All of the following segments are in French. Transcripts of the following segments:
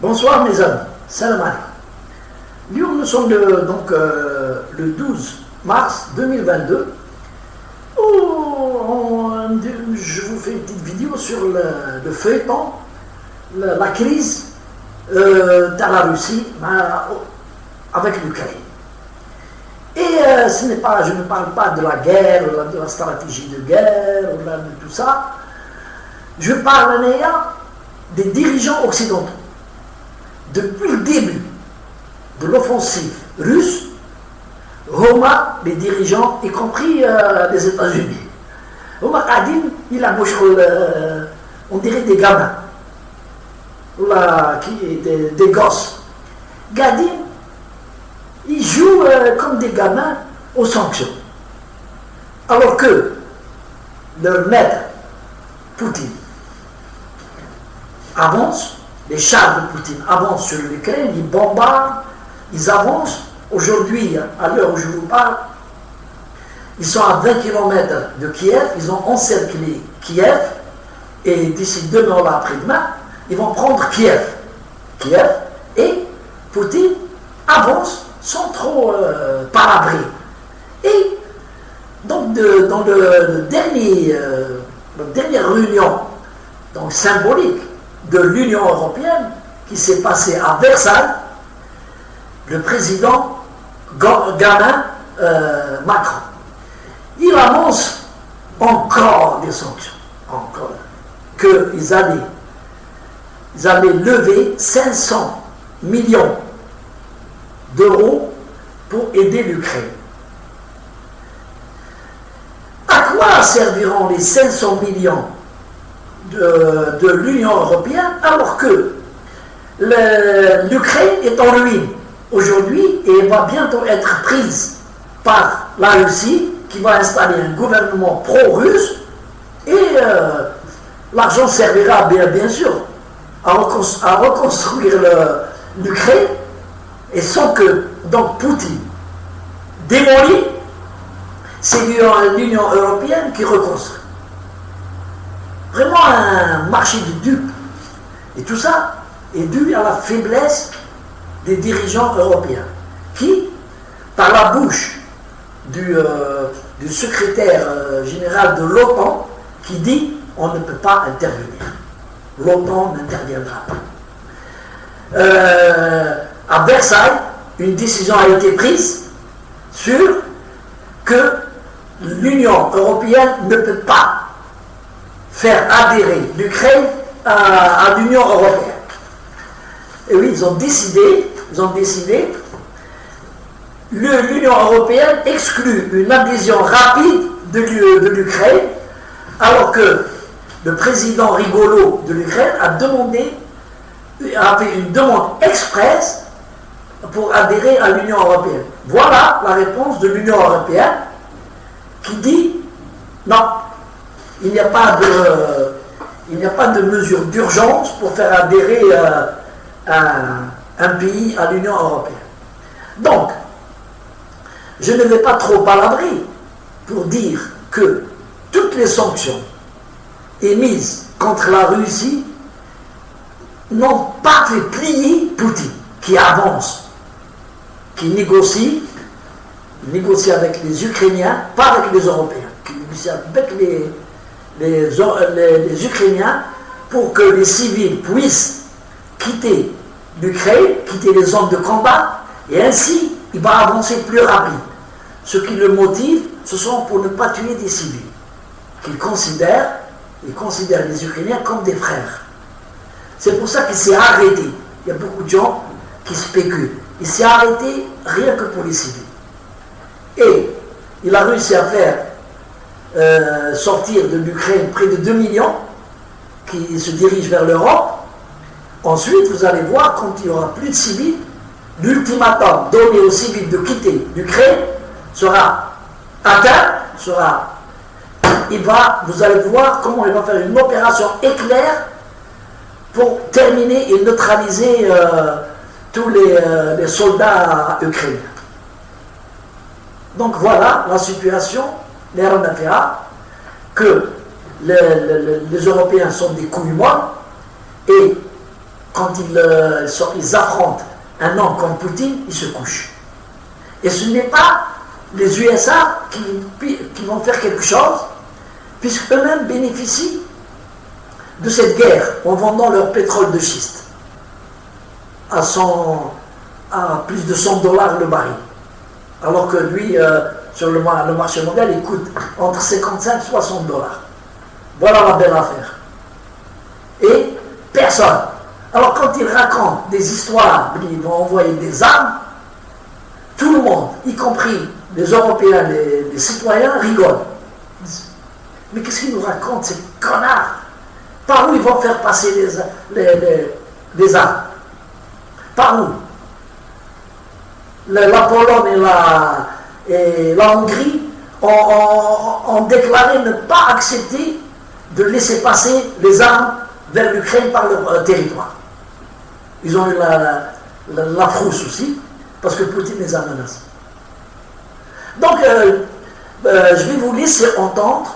Bonsoir mes amis, salam alaikum. Nous sommes le 12 mars 2022 où je vous fais une petite vidéo sur le feuilleton, la crise dans la Russie avec l'Ukraine. Et je ne parle pas de la guerre, de la stratégie de guerre, de tout ça. Je parle des dirigeants occidentaux. Depuis le début de l'offensive russe, Roma, les dirigeants, y compris les États-Unis, Roma Kadim, il a on dirait des gamins, des gosses. Gadim, ils jouent comme des gamins aux sanctions. Alors que leur maître, Poutine, avance. Les chars de Poutine avancent sur l'Ukraine, ils bombardent, ils avancent. Aujourd'hui, à l'heure où je vous parle, ils sont à 20 km de Kiev, ils ont encerclé Kiev, et d'ici demain ou après-demain, ils vont prendre Kiev. Et Poutine avance sans trop palabrer. Et donc, dans la dernière réunion symbolique de l'Union européenne qui s'est passée à Versailles, le président gamin Macron, il annonce encore des sanctions, qu'ils allaient lever 500 millions d'euros pour aider l'Ukraine. À quoi serviront les 500 millions de l'Union européenne alors que l'Ukraine est en ruine aujourd'hui et va bientôt être prise par la Russie qui va installer un gouvernement pro-russe et l'argent servira bien sûr à reconstruire l'Ukraine et sans que donc Poutine démolit, c'est l'Union européenne qui reconstruit. Vraiment un marché de dupes. Et tout ça est dû à la faiblesse des dirigeants européens qui, par la bouche du secrétaire général de l'OTAN, qui dit on ne peut pas intervenir. L'OTAN n'interviendra pas. À Versailles, une décision a été prise sur que l'Union européenne ne peut pas faire adhérer l'Ukraine à l'Union européenne. Et oui, ils ont décidé, l'Union européenne exclut une adhésion rapide de l'Ukraine, alors que le président rigolo de l'Ukraine avait une demande expresse pour adhérer à l'Union européenne. Voilà la réponse de l'Union européenne qui dit non. Il n'y a pas de mesure d'urgence pour faire adhérer un pays à l'Union européenne. Donc, je ne vais pas trop palabrer pour dire que toutes les sanctions émises contre la Russie n'ont pas fait plier Poutine, qui avance, qui négocie avec les Ukrainiens, pas avec les Européens, qui négocie avec les Ukrainiens pour que les civils puissent quitter l'Ukraine, quitter les zones de combat, et ainsi il va avancer plus rapide. Ce qui le motive, ce sont pour ne pas tuer des civils, qu'ils considèrent les Ukrainiens comme des frères. C'est pour ça qu'il s'est arrêté. Il y a beaucoup de gens qui spéculent. Il s'est arrêté rien que pour les civils. Et il a réussi à faire sortir de l'Ukraine près de 2 millions qui se dirigent vers l'Europe. Ensuite, vous allez voir, quand il n'y aura plus de civils, l'ultimatum donné aux civils de quitter l'Ukraine sera atteint, vous allez voir comment il va faire une opération éclair pour terminer et neutraliser tous les soldats ukrainiens. Donc voilà la situation, les RNFA, que les Européens sont des couilles molles et quand ils affrontent un homme comme Poutine, ils se couchent. Et ce n'est pas les USA qui vont faire quelque chose, puisque eux-mêmes bénéficient de cette guerre en vendant leur pétrole de schiste à plus de $100 le baril. Alors que lui, sur le marché mondial, il coûte entre 55 et $60. Voilà la belle affaire. Et personne. Alors quand ils racontent des histoires, ils vont envoyer des armes, tout le monde, y compris les Européens, les citoyens, rigolent. Mais qu'est-ce qu'ils nous racontent, ces connards? Par où ils vont faire passer les armes? Par où? La Pologne et la Hongrie ont déclaré ne pas accepter de laisser passer les armes vers l'Ukraine par leur territoire. Ils ont eu la frousse aussi, parce que Poutine les a menacés. Donc, je vais vous laisser entendre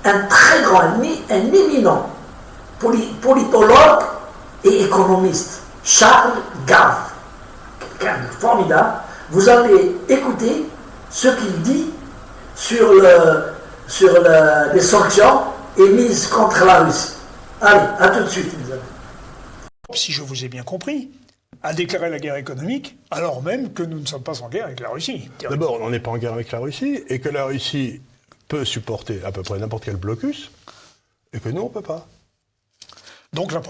un très grand, un éminent politologue et économiste, Charles Gave, quelqu'un de formidable. Vous allez écouter ce qu'il dit sur les sanctions émises contre la Russie. Allez, à tout de suite, mes amis. Si je vous ai bien compris, a déclaré la guerre économique, alors même que nous ne sommes pas en guerre avec la Russie. D'abord, on n'est pas en guerre avec la Russie, et que la Russie peut supporter à peu près n'importe quel blocus, et que nous, on ne peut pas. Donc la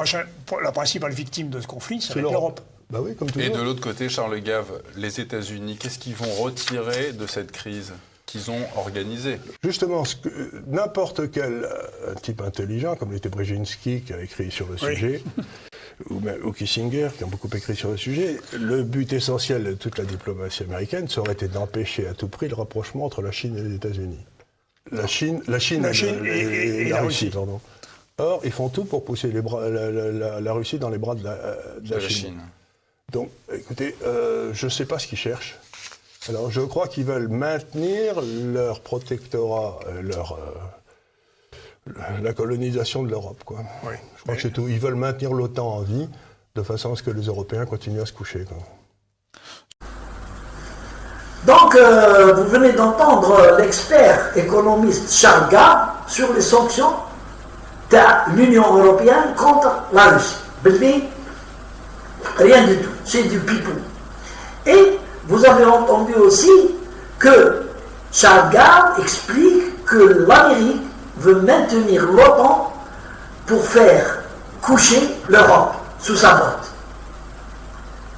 principale victime de ce conflit, c'est l'Europe. Bah oui, comme toujours. Et de l'autre côté, Charles Gave, les États-Unis, qu'est-ce qu'ils vont retirer de cette crise qu'ils ont organisée? Justement, n'importe quel type intelligent, comme l'était Brzezinski, qui a écrit sur le sujet, ou Kissinger, qui ont beaucoup écrit sur le sujet, le but essentiel de toute la diplomatie américaine, ça aurait été d'empêcher à tout prix le rapprochement entre la Chine et les États-Unis. La Chine et la Russie, pardon. Or, ils font tout pour pousser la Russie dans les bras de la Chine. Donc, écoutez, je ne sais pas ce qu'ils cherchent. Alors, je crois qu'ils veulent maintenir leur protectorat, la colonisation de l'Europe, quoi. Oui. Je crois que c'est tout. Ils veulent maintenir l'OTAN en vie, de façon à ce que les Européens continuent à se coucher, quoi. Donc, vous venez d'entendre l'expert économiste Charles Gave sur les sanctions de l'Union européenne contre la Russie. Mais rien du tout, c'est du pipou. Et vous avez entendu aussi que Charles Gave explique que l'Amérique veut maintenir l'OTAN pour faire coucher l'Europe sous sa botte.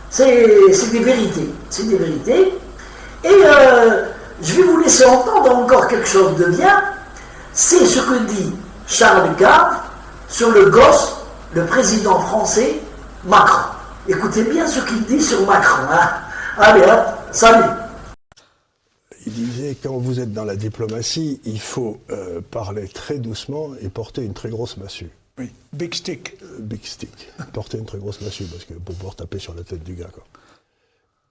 C'est des vérités, c'est des vérités. Et je vais vous laisser entendre encore quelque chose de bien. C'est ce que dit Charles Gave sur le gosse, le président français Macron. Écoutez bien ce qu'il dit sur Macron. Hein. Allez, hop, salut. Il disait, quand vous êtes dans la diplomatie, il faut parler très doucement et porter une très grosse massue. Oui, big stick. Big stick. Porter une très grosse massue, parce que pour pouvoir taper sur la tête du gars, quoi.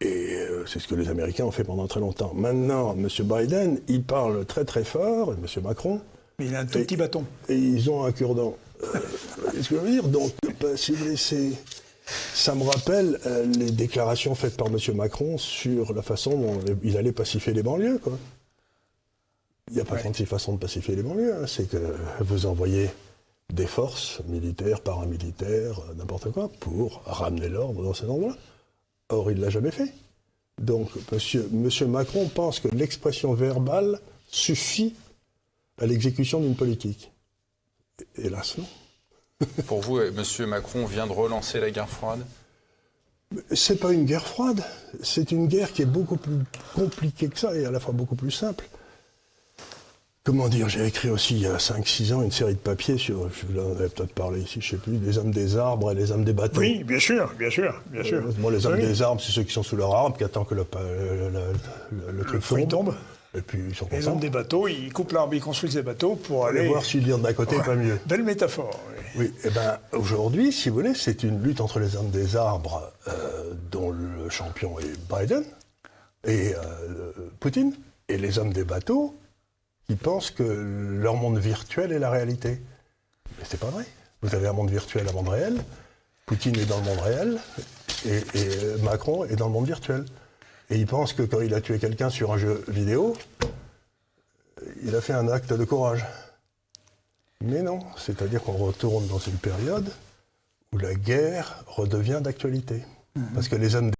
Et c'est ce que les Américains ont fait pendant très longtemps. Maintenant, M. Biden, il parle très très fort, et M. Macron... Mais il a un tout petit bâton. Et ils ont un cure-dent. Qu'est-ce que je veux dire? Donc, si vous voulez, ça me rappelle les déclarations faites par M. Macron sur la façon dont il allait pacifier les banlieues, quoi. Il n'y a pas 36 façons de pacifier les banlieues. Hein. C'est que vous envoyez des forces militaires, paramilitaires, n'importe quoi, pour ramener l'ordre dans ces endroits. Or, il ne l'a jamais fait. Donc, monsieur Macron pense que l'expression verbale suffit à l'exécution d'une politique. Hélas, non. Pour vous, M. Macron vient de relancer la guerre froide? C'est pas une guerre froide. C'est une guerre qui est beaucoup plus compliquée que ça et à la fois beaucoup plus simple. Comment dire, j'ai écrit aussi il y a 5-6 ans une série de papiers sur, je vous en avais peut-être parlé ici, je sais plus, les hommes des arbres et les hommes des bateaux. Oui, bien sûr. Moi, les hommes des arbres, c'est ceux qui sont sous leur arbre, qui attendent que le truc tombe. Et puis ils sont contents. Les hommes des bateaux, ils coupent l'arbre, ils construisent des bateaux pour aller voir s'ils viennent d'un côté, pas mieux. Belle métaphore. Oui, et bien aujourd'hui, si vous voulez, c'est une lutte entre les hommes des arbres, dont le champion est Biden, et Poutine, et les hommes des bateaux, qui pensent que leur monde virtuel est la réalité. Mais c'est pas vrai. Vous avez un monde virtuel, un monde réel. Poutine est dans le monde réel et Macron est dans le monde virtuel. Et il pense que quand il a tué quelqu'un sur un jeu vidéo, il a fait un acte de courage. Mais non, c'est-à-dire qu'on retourne dans une période où la guerre redevient d'actualité. Parce que les hommes